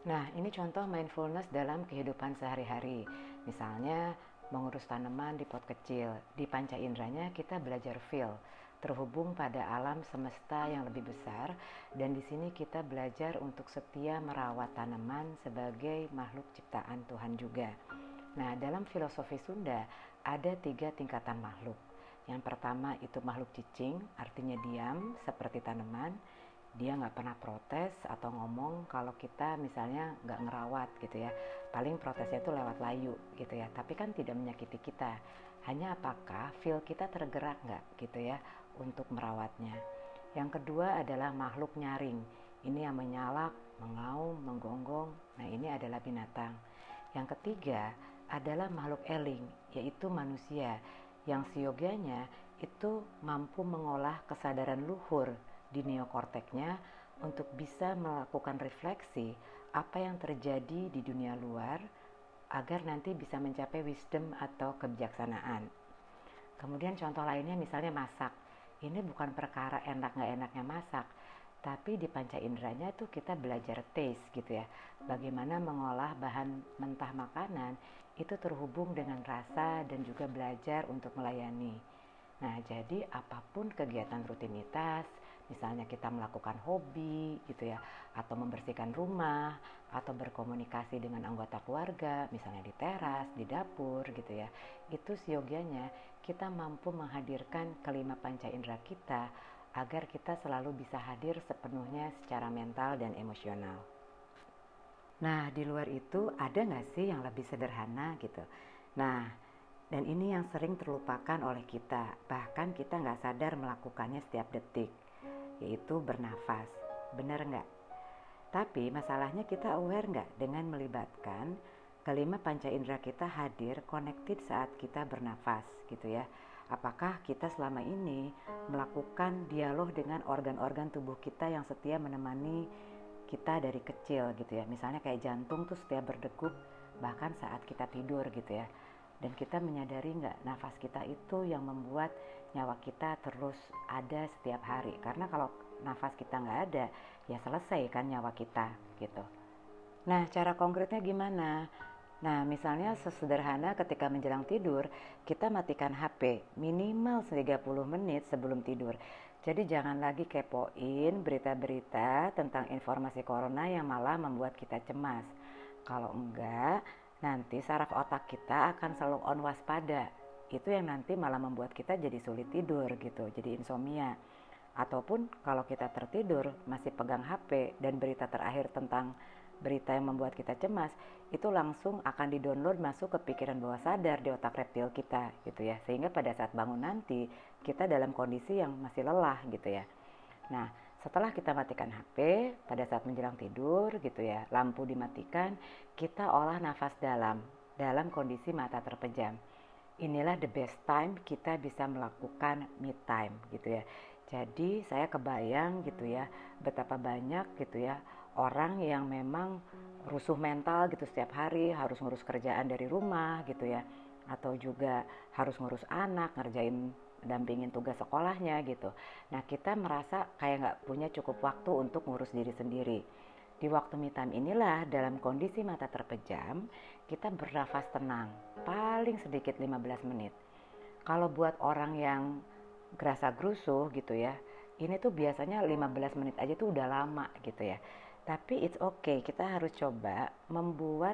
Nah, ini contoh mindfulness dalam kehidupan sehari-hari. Misalnya, mengurus tanaman di pot kecil. Di panca inderanya kita belajar feel, terhubung pada alam semesta yang lebih besar, dan di sini kita belajar untuk setia merawat tanaman sebagai makhluk ciptaan Tuhan juga. Nah, dalam filosofi Sunda ada 3 tingkatan makhluk. Yang pertama itu makhluk cicing, artinya diam seperti tanaman. Dia nggak pernah protes atau ngomong kalau kita misalnya nggak ngerawat gitu ya. Paling protesnya itu lewat layu gitu ya, tapi kan tidak menyakiti kita. Hanya apakah feel kita tergerak nggak gitu ya untuk merawatnya. Yang kedua adalah makhluk nyaring. Ini yang menyalak, mengaum, menggonggong. Nah, ini adalah binatang. Yang ketiga adalah makhluk eling, yaitu manusia yang siogianya itu mampu mengolah kesadaran luhur di neokorteknya untuk bisa melakukan refleksi apa yang terjadi di dunia luar agar nanti bisa mencapai wisdom atau kebijaksanaan. Kemudian contoh lainnya misalnya masak. Ini bukan perkara enak nggak enaknya masak, tapi di panca inderanya tuh kita belajar taste gitu ya. Bagaimana mengolah bahan mentah makanan itu terhubung dengan rasa dan juga belajar untuk melayani. Nah, jadi apapun kegiatan rutinitas, misalnya kita melakukan hobi gitu ya, atau membersihkan rumah, atau berkomunikasi dengan anggota keluarga, misalnya di teras, di dapur gitu ya. Itu siogianya kita mampu menghadirkan kelima panca indera kita agar kita selalu bisa hadir sepenuhnya secara mental dan emosional. Nah, di luar itu ada nggak sih yang lebih sederhana gitu? Nah, dan ini yang sering terlupakan oleh kita, bahkan kita nggak sadar melakukannya setiap detik, yaitu bernafas. Benar nggak? Tapi masalahnya kita aware nggak dengan melibatkan kelima panca indera kita hadir connected saat kita bernafas gitu ya. Apakah kita selama ini melakukan dialog dengan organ-organ tubuh kita yang setia menemani kita dari kecil gitu ya. Misalnya kayak jantung tuh setia berdegup bahkan saat kita tidur gitu ya. Dan kita menyadari nggak nafas kita itu yang membuat nyawa kita terus ada setiap hari. Karena kalau nafas kita nggak ada, ya selesai kan nyawa kita gitu. Nah, cara konkretnya gimana? Nah, misalnya sesederhana ketika menjelang tidur, kita matikan HP minimal 30 menit sebelum tidur. Jadi jangan lagi kepoin berita-berita tentang informasi corona yang malah membuat kita cemas. Kalau enggak, nanti saraf otak kita akan selalu on waspada. Itu yang nanti malah membuat kita jadi sulit tidur gitu, jadi insomnia. Ataupun kalau kita tertidur masih pegang HP dan berita terakhir tentang berita yang membuat kita cemas, itu langsung akan didownload masuk ke pikiran bawah sadar di otak reptil kita gitu ya. Sehingga pada saat bangun nanti kita dalam kondisi yang masih lelah gitu ya. Nah, setelah kita matikan HP pada saat menjelang tidur gitu ya, lampu dimatikan, kita olah nafas dalam kondisi mata terpejam. Inilah the best time kita bisa melakukan me time gitu ya. Jadi saya kebayang gitu ya betapa banyak gitu ya orang yang memang rusuh mental gitu setiap hari harus ngurus kerjaan dari rumah gitu ya, atau juga harus ngurus anak, ngerjain dampingin tugas sekolahnya gitu. Nah, kita merasa kayak nggak punya cukup waktu untuk ngurus diri sendiri. Di waktu me time inilah dalam kondisi mata terpejam, kita bernafas tenang, paling sedikit 15 menit. Kalau buat orang yang gerasa gerusuh gitu ya, ini tuh biasanya 15 menit aja tuh udah lama gitu ya. Tapi it's okay, kita harus coba membuat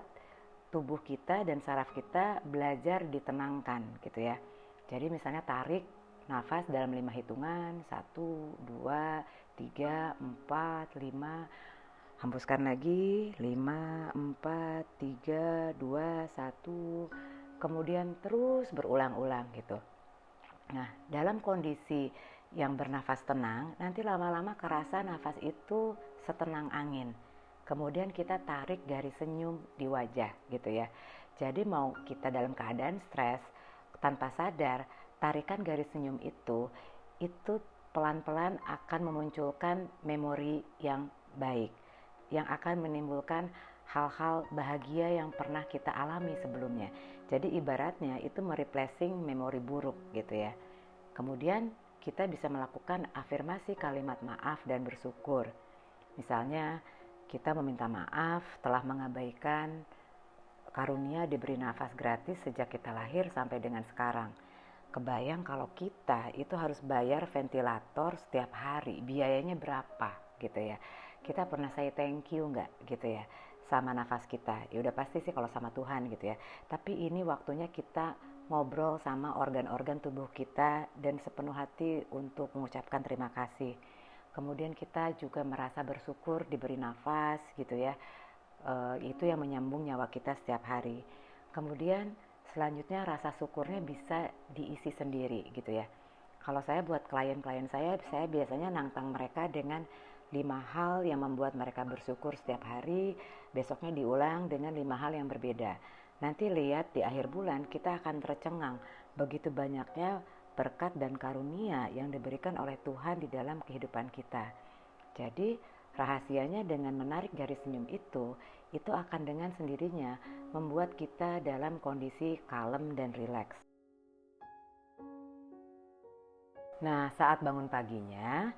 tubuh kita dan saraf kita belajar ditenangkan gitu ya. Jadi misalnya tarik nafas dalam 5 hitungan, 1, 2, 3, 4, 5. Hembuskan lagi, 5, 4, 3, 2, 1. Kemudian terus berulang-ulang gitu. Nah, dalam kondisi yang bernafas tenang, nanti lama-lama kerasa nafas itu setenang angin. Kemudian kita tarik garis senyum di wajah gitu ya. Jadi mau kita dalam keadaan stres, tanpa sadar, tarikan garis senyum itu pelan-pelan akan memunculkan memori yang baik, yang akan menimbulkan hal-hal bahagia yang pernah kita alami sebelumnya. Jadi ibaratnya itu mereplacing memori buruk gitu ya. Kemudian kita bisa melakukan afirmasi kalimat maaf dan bersyukur. Misalnya Kita meminta maaf telah mengabaikan karunia diberi nafas gratis sejak kita lahir sampai dengan sekarang. Kebayang kalau kita itu harus bayar ventilator setiap hari, biayanya berapa gitu ya. Kita pernah say thank you nggak gitu ya sama nafas kita? Ya udah pasti sih kalau sama Tuhan gitu ya. Tapi ini waktunya kita ngobrol sama organ-organ tubuh kita dan sepenuh hati untuk mengucapkan terima kasih. Kemudian kita juga merasa bersyukur diberi nafas gitu ya. Itu yang menyambung nyawa kita setiap hari. Kemudian selanjutnya rasa syukurnya bisa diisi sendiri gitu ya. Kalau saya buat klien-klien saya biasanya nantang mereka dengan 5 hal yang membuat mereka bersyukur setiap hari. Besoknya diulang dengan 5 hal yang berbeda. Nanti lihat di akhir bulan kita akan tercengang begitu banyaknya berkat dan karunia yang diberikan oleh Tuhan di dalam kehidupan kita. Jadi rahasianya dengan menarik garis senyum itu akan dengan sendirinya membuat kita dalam kondisi kalem dan rileks. Nah, saat bangun paginya,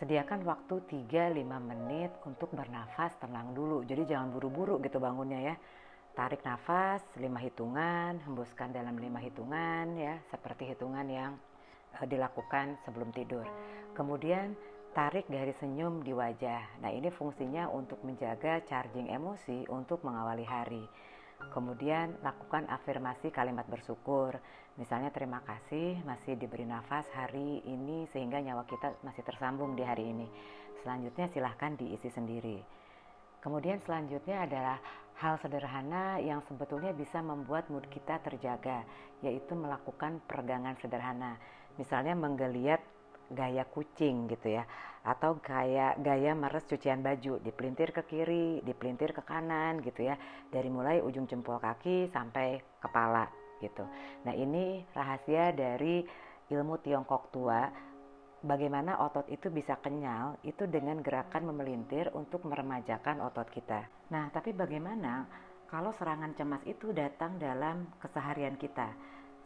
sediakan waktu 3-5 menit untuk bernafas tenang dulu. Jadi jangan buru-buru gitu bangunnya ya. Tarik nafas 5 hitungan, hembuskan dalam 5 hitungan ya, seperti hitungan yang dilakukan sebelum tidur. Kemudian tarik garis senyum di wajah. Nah, ini fungsinya untuk menjaga charging emosi untuk mengawali hari. Kemudian lakukan afirmasi kalimat bersyukur. Misalnya terima kasih masih diberi nafas hari ini sehingga nyawa kita masih tersambung di hari ini. Selanjutnya silahkan diisi sendiri. Kemudian selanjutnya adalah hal sederhana yang sebetulnya bisa membuat mood kita terjaga, yaitu melakukan peregangan sederhana. Misalnya menggeliat gaya kucing gitu ya, atau gaya meres cucian baju, dipelintir ke kiri, dipelintir ke kanan gitu ya, dari mulai ujung jempol kaki sampai kepala gitu. Nah, ini rahasia dari ilmu Tiongkok tua, bagaimana otot itu bisa kenyal itu dengan gerakan memelintir untuk meremajakan otot kita. Nah, tapi bagaimana kalau serangan cemas itu datang dalam keseharian kita?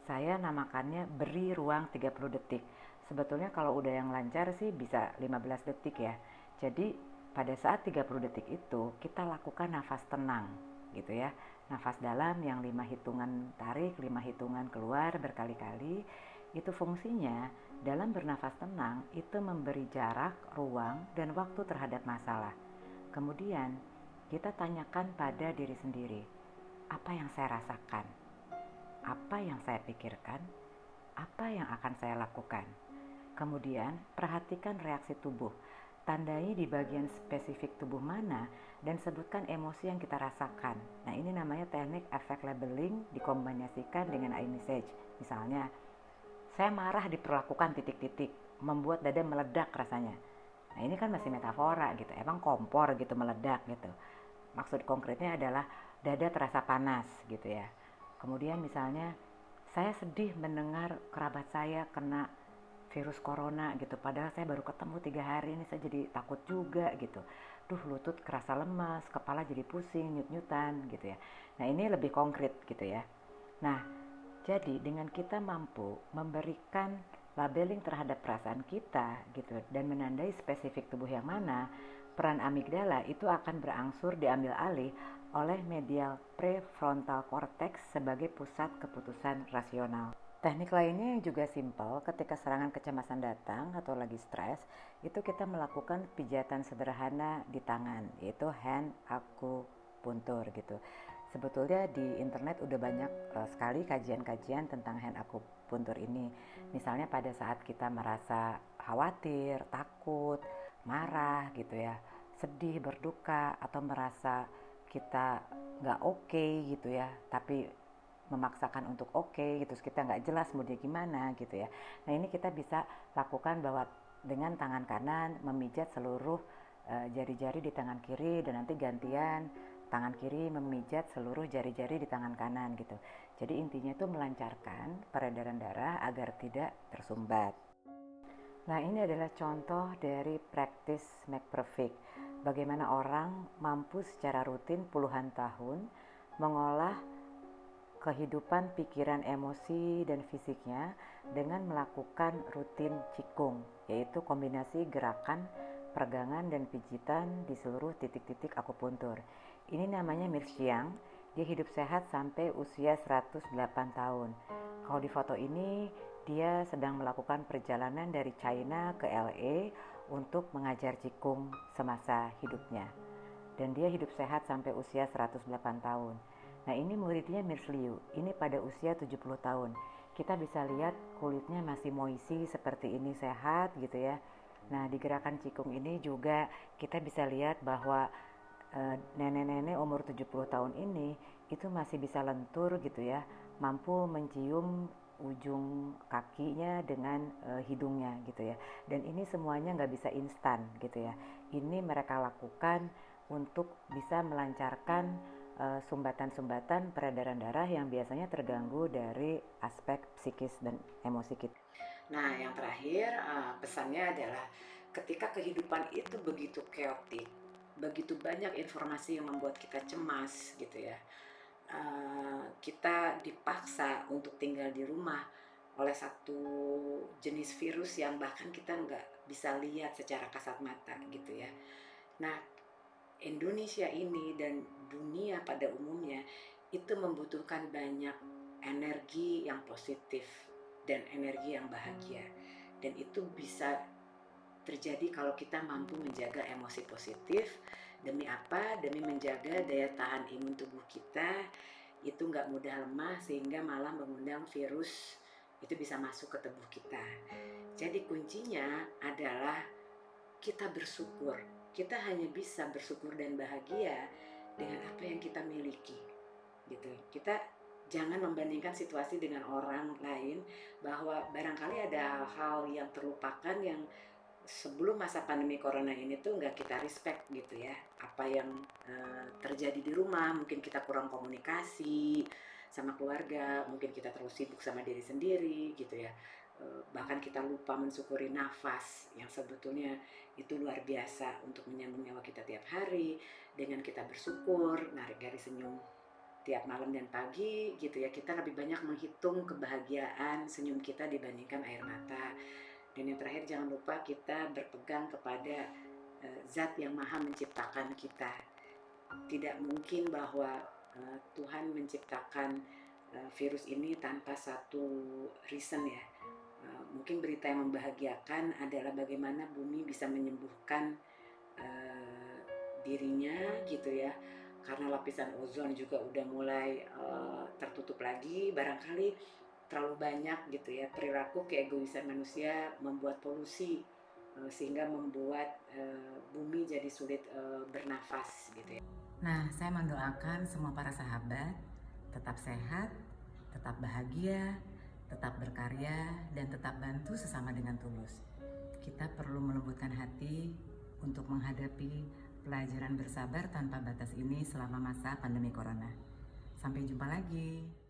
Saya namakannya beri ruang 30 detik. Sebetulnya kalau udah yang lancar sih bisa 15 detik ya. Jadi pada saat 30 detik itu kita lakukan nafas tenang gitu ya. Nafas dalam yang 5 hitungan tarik, 5 hitungan keluar berkali-kali. Itu fungsinya dalam bernafas tenang itu memberi jarak, ruang, dan waktu terhadap masalah. Kemudian kita tanyakan pada diri sendiri, apa yang saya rasakan? Apa yang saya pikirkan? Apa yang akan saya lakukan? Kemudian perhatikan reaksi tubuh, tandai di bagian spesifik tubuh mana dan sebutkan emosi yang kita rasakan. Nah, ini namanya teknik efek labeling dikombinasikan dengan iMessage. Misalnya, saya marah diperlakukan titik-titik, membuat dada meledak rasanya. Nah, ini kan masih metafora gitu, emang kompor gitu meledak gitu. Maksud konkretnya adalah dada terasa panas gitu ya. Kemudian misalnya, saya sedih mendengar kerabat saya kena virus corona gitu, padahal saya baru ketemu 3 hari ini, saya jadi takut juga gitu. Duh, lutut kerasa lemas, kepala jadi pusing, nyut-nyutan gitu ya. Nah, ini lebih konkret gitu ya. Nah, jadi dengan kita mampu memberikan labeling terhadap perasaan kita gitu dan menandai spesifik tubuh yang mana, peran amigdala itu akan berangsur diambil alih oleh medial prefrontal cortex sebagai pusat keputusan rasional. Teknik lainnya yang juga simpel, ketika serangan kecemasan datang atau lagi stres, itu kita melakukan pijatan sederhana di tangan, yaitu hand acupuncture gitu. Sebetulnya di internet udah banyak sekali kajian-kajian tentang hand acupuncture ini. Misalnya pada saat kita merasa khawatir, takut, marah gitu ya, sedih, berduka, atau merasa kita nggak oke gitu ya, tapi memaksakan untuk oke gitu, kita nggak jelas moodnya gimana gitu ya. Nah, ini kita bisa lakukan bahwa dengan tangan kanan memijat seluruh jari-jari di tangan kiri dan nanti gantian tangan kiri memijat seluruh jari-jari di tangan kanan gitu. Jadi intinya itu melancarkan peredaran darah agar tidak tersumbat. Nah, ini adalah contoh dari practice make perfect. Bagaimana orang mampu secara rutin puluhan tahun mengolah kehidupan, pikiran, emosi, dan fisiknya dengan melakukan rutin Qigong, yaitu kombinasi gerakan peregangan dan pijitan di seluruh titik-titik akupuntur. Ini namanya Mirxiang. Dia hidup sehat sampai usia 108 tahun. Kalau di foto ini, dia sedang melakukan perjalanan dari China ke LA untuk mengajar Qigong semasa hidupnya. Dan dia hidup sehat sampai usia 108 tahun. Nah, ini muridnya Mirs Liu. Ini pada usia 70 tahun. Kita bisa lihat kulitnya masih moisi seperti ini, sehat gitu ya. Nah, di gerakan Qigong ini juga kita bisa lihat bahwa nenek-nenek umur 70 tahun ini itu masih bisa lentur gitu ya, mampu mencium ujung kakinya dengan hidungnya gitu ya. Dan ini semuanya nggak bisa instan gitu ya. Ini mereka lakukan untuk bisa melancarkan sumbatan-sumbatan peredaran darah yang biasanya terganggu dari aspek psikis dan emosi kita. Nah, yang terakhir pesannya adalah ketika kehidupan itu begitu chaotic, begitu banyak informasi yang membuat kita cemas gitu ya. Kita dipaksa untuk tinggal di rumah oleh satu jenis virus yang bahkan kita nggak bisa lihat secara kasat mata gitu ya. Nah, Indonesia ini dan dunia pada umumnya itu membutuhkan banyak energi yang positif dan energi yang bahagia. Dan itu bisa terjadi kalau kita mampu menjaga emosi positif. Demi apa? Demi menjaga daya tahan imun tubuh kita itu nggak mudah lemah sehingga malah mengundang virus itu bisa masuk ke tubuh kita. Jadi kuncinya adalah kita bersyukur. Kita hanya bisa bersyukur dan bahagia dengan apa yang kita miliki. Gitu. Kita jangan membandingkan situasi dengan orang lain, bahwa barangkali ada hal-hal yang terlupakan yang sebelum masa pandemi corona ini tuh nggak kita respect gitu ya. Apa yang terjadi di rumah, mungkin kita kurang komunikasi sama keluarga, mungkin kita terlalu sibuk sama diri sendiri gitu ya. Bahkan kita lupa mensyukuri nafas yang sebetulnya itu luar biasa untuk menyambung nyawa kita tiap hari. Dengan kita bersyukur, narik garis senyum tiap malam dan pagi gitu ya, kita lebih banyak menghitung kebahagiaan senyum kita dibandingkan air mata. Dan yang terakhir, jangan lupa kita berpegang kepada zat yang maha menciptakan kita. Tidak mungkin bahwa Tuhan menciptakan virus ini tanpa satu reason ya. Mungkin berita yang membahagiakan adalah bagaimana bumi bisa menyembuhkan dirinya gitu ya, karena lapisan ozon juga udah mulai tertutup lagi. Barangkali terlalu banyak gitu ya perilaku keegoisan manusia membuat polusi sehingga membuat bumi jadi sulit bernafas gitu ya. Nah, saya mendoakan semua para sahabat tetap sehat, tetap bahagia, tetap berkarya, dan tetap bantu sesama dengan tulus. Kita perlu melembutkan hati untuk menghadapi pelajaran bersabar tanpa batas ini selama masa pandemi corona. Sampai jumpa lagi.